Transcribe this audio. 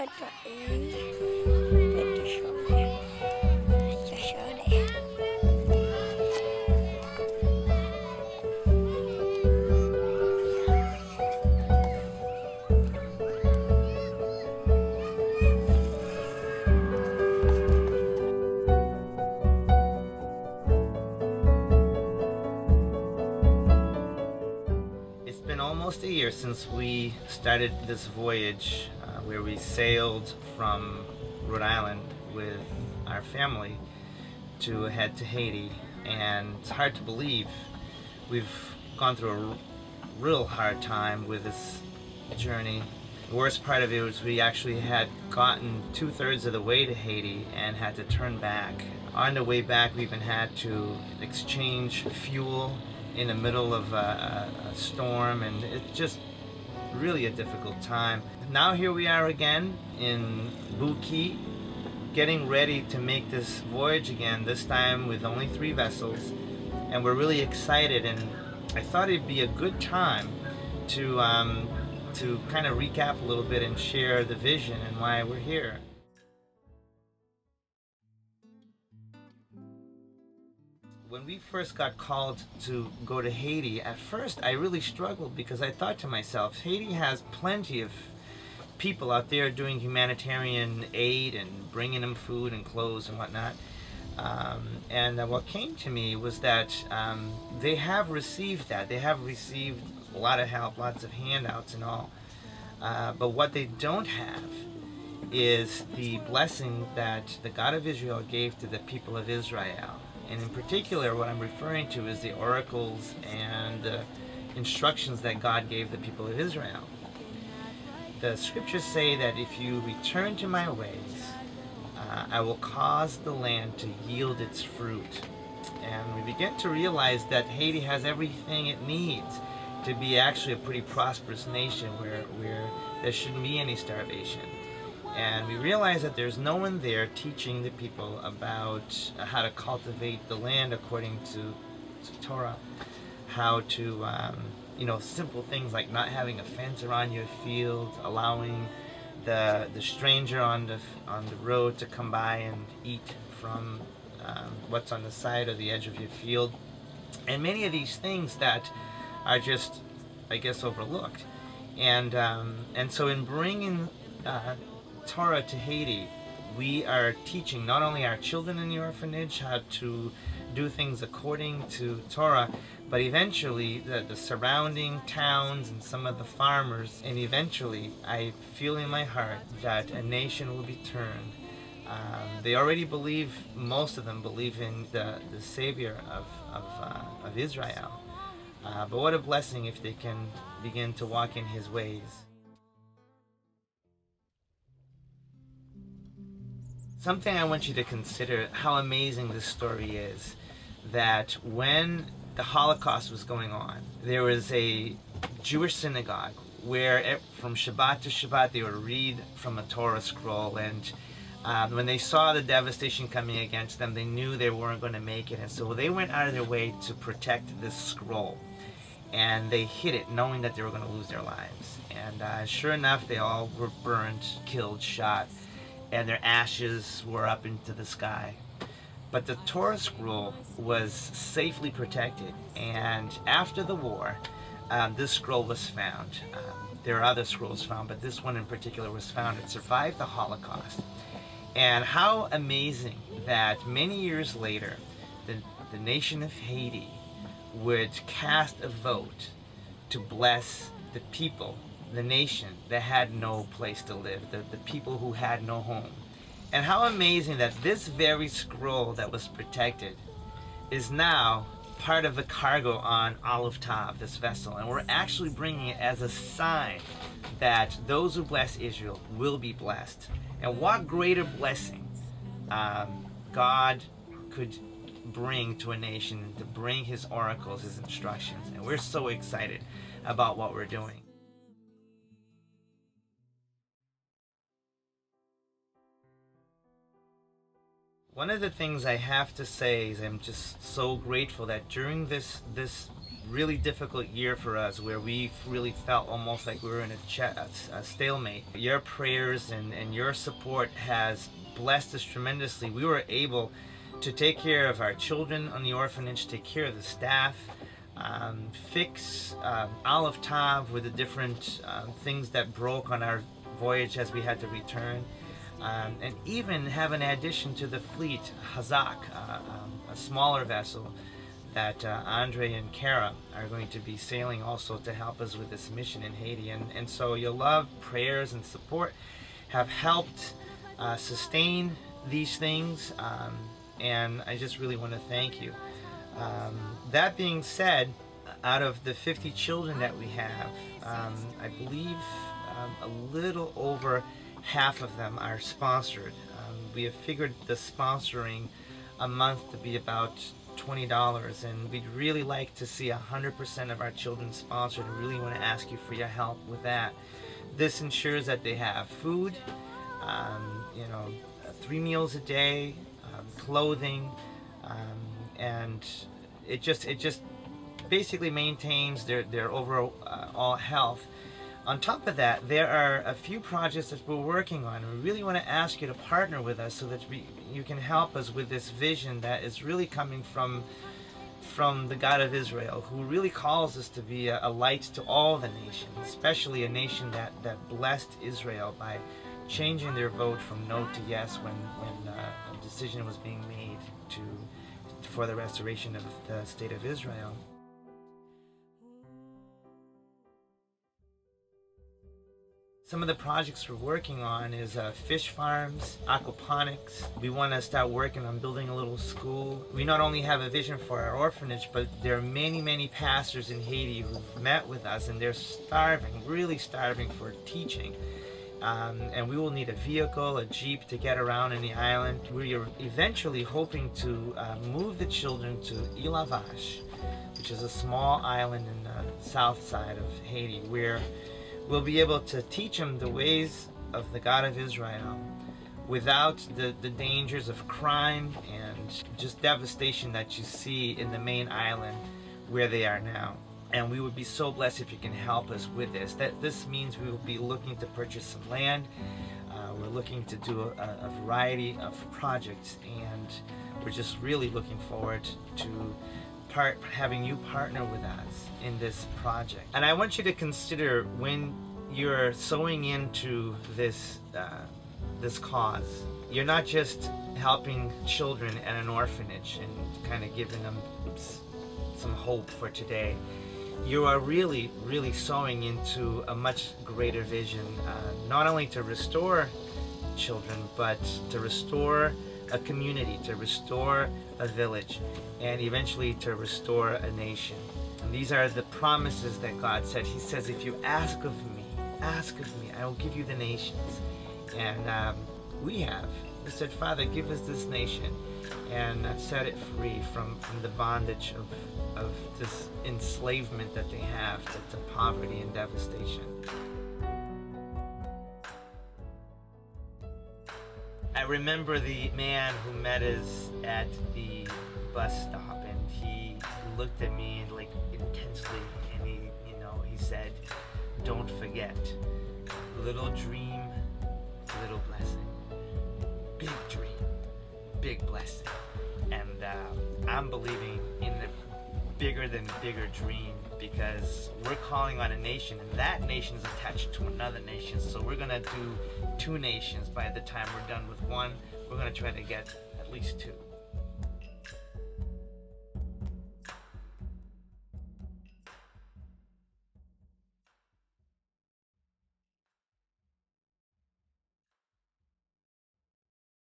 It's been almost a year since we started this voyage where we sailed from Rhode Island with our family to head to Haiti, and it's hard to believe we've gone through a real hard time with this journey. The worst part of it was we actually had gotten 2/3 of the way to Haiti and had to turn back. On the way back, we even had to exchange fuel in the middle of a storm, and it's just really a difficult time. Now here we are again in Buki, getting ready to make this voyage again, this time with only 3 vessels, and we're really excited, and I thought it'd be a good time to kind of recap a little bit and share the vision and why we're here. When we first got called to go to Haiti, at first I really struggled because I thought to myself, Haiti has plenty of people out there doing humanitarian aid and bringing them food and clothes and whatnot. And what came to me was that they have received that. They have received a lot of help, lots of handouts and all. But what they don't have is the blessing that the God of Israel gave to the people of Israel. And in particular, what I'm referring to is the oracles and the instructions that God gave the people of Israel. The scriptures say that if you return to my ways, I will cause the land to yield its fruit. And we begin to realize that Haiti has everything it needs to be actually a pretty prosperous nation where there shouldn't be any starvation. And we realize that there's no one there teaching the people about how to cultivate the land according to Torah, how to, you know, simple things like not having a fence around your field, allowing the stranger on the road to come by and eat from what's on the side or the edge of your field, and many of these things that are just, I guess, overlooked. And so in bringing Torah to Haiti, we are teaching not only our children in the orphanage how to do things according to Torah, but eventually the surrounding towns and some of the farmers, and eventually I feel in my heart that a nation will be turned. They already believe, most of them believe in the Savior of Israel. But what a blessing if they can begin to walk in His ways. Something I want you to consider, how amazing this story is, that when the Holocaust was going on, there was a Jewish synagogue where from Shabbat to Shabbat they would read from a Torah scroll, and when they saw the devastation coming against them, they knew they weren't going to make it, and so they went out of their way to protect this scroll, and they hid it knowing that they were going to lose their lives. And sure enough, they all were burned, killed, shot, and their ashes were up into the sky. But the Torah scroll was safely protected, and after the war, this scroll was found. There are other scrolls found, but this one in particular was found. It survived the Holocaust. And how amazing that many years later, the nation of Haiti would cast a vote to bless the people, the nation that had no place to live, the people who had no home. And how amazing that this very scroll that was protected is now part of the cargo on Olive Tav, this vessel, and we're actually bringing it as a sign that those who bless Israel will be blessed. And what greater blessing God could bring to a nation, to bring His oracles, His instructions. And we're so excited about what we're doing. One of the things I have to say is I'm just so grateful that during this really difficult year for us where we really felt almost like we were in a stalemate. Your prayers and your support has blessed us tremendously. We were able to take care of our children on the orphanage, take care of the staff, fix Olive Tav with the different things that broke on our voyage as we had to return, and even have an addition to the fleet, Hazak, a smaller vessel that Andre and Kara are going to be sailing also to help us with this mission in Haiti. And so your love, prayers, and support have helped sustain these things, and I just really want to thank you. That being said, out of the 50 children that we have, I believe a little over half of them are sponsored. We have figured the sponsoring a month to be about $20, and we'd really like to see 100% of our children sponsored. I really want to ask you for your help with that. This ensures that they have food, you know, 3 meals a day, clothing, and it just basically maintains their overall health. On top of that, there are a few projects that we're working on. We really want to ask you to partner with us so that you can help us with this vision that is really coming from the God of Israel, who really calls us to be a light to all the nations, especially a nation that blessed Israel by changing their vote from no to yes when a decision was being made for the restoration of the state of Israel. Some of the projects we're working on is fish farms, aquaponics. We want to start working on building a little school. We not only have a vision for our orphanage, but there are many pastors in Haiti who've met with us, and they're starving, really starving for teaching. And we will need a vehicle, a jeep to get around in the island. We are eventually hoping to move the children to Ilavash, which is a small island in the south side of Haiti, where we'll be able to teach them the ways of the God of Israel without the dangers of crime and just devastation that you see in the main island where they are now. And we would be so blessed if you can help us with this. This means we will be looking to purchase some land. We're looking to do a variety of projects, and we're just really looking forward to having you partner with us in this project. And I want you to consider, when you're sowing into this this cause, you're not just helping children at an orphanage and kind of giving them some hope for today. You are really sowing into a much greater vision, not only to restore children, but to restore a community, to restore a village, and eventually to restore a nation. And these are the promises that God said. He says, if you ask of me, I will give you the nations. And we said, Father, give us this nation, and set it free from the bondage of this enslavement that they have to poverty and devastation. I remember the man who met us at the bus stop, and he looked at me like intensely, and he said, "Don't forget, little dream, little blessing. Big dream, big blessing." And I'm believing in the bigger than bigger dream, because we're calling on a nation, and that nation is attached to another nation. So we're gonna do 2 nations by the time we're done with one. We're gonna try to get at least 2.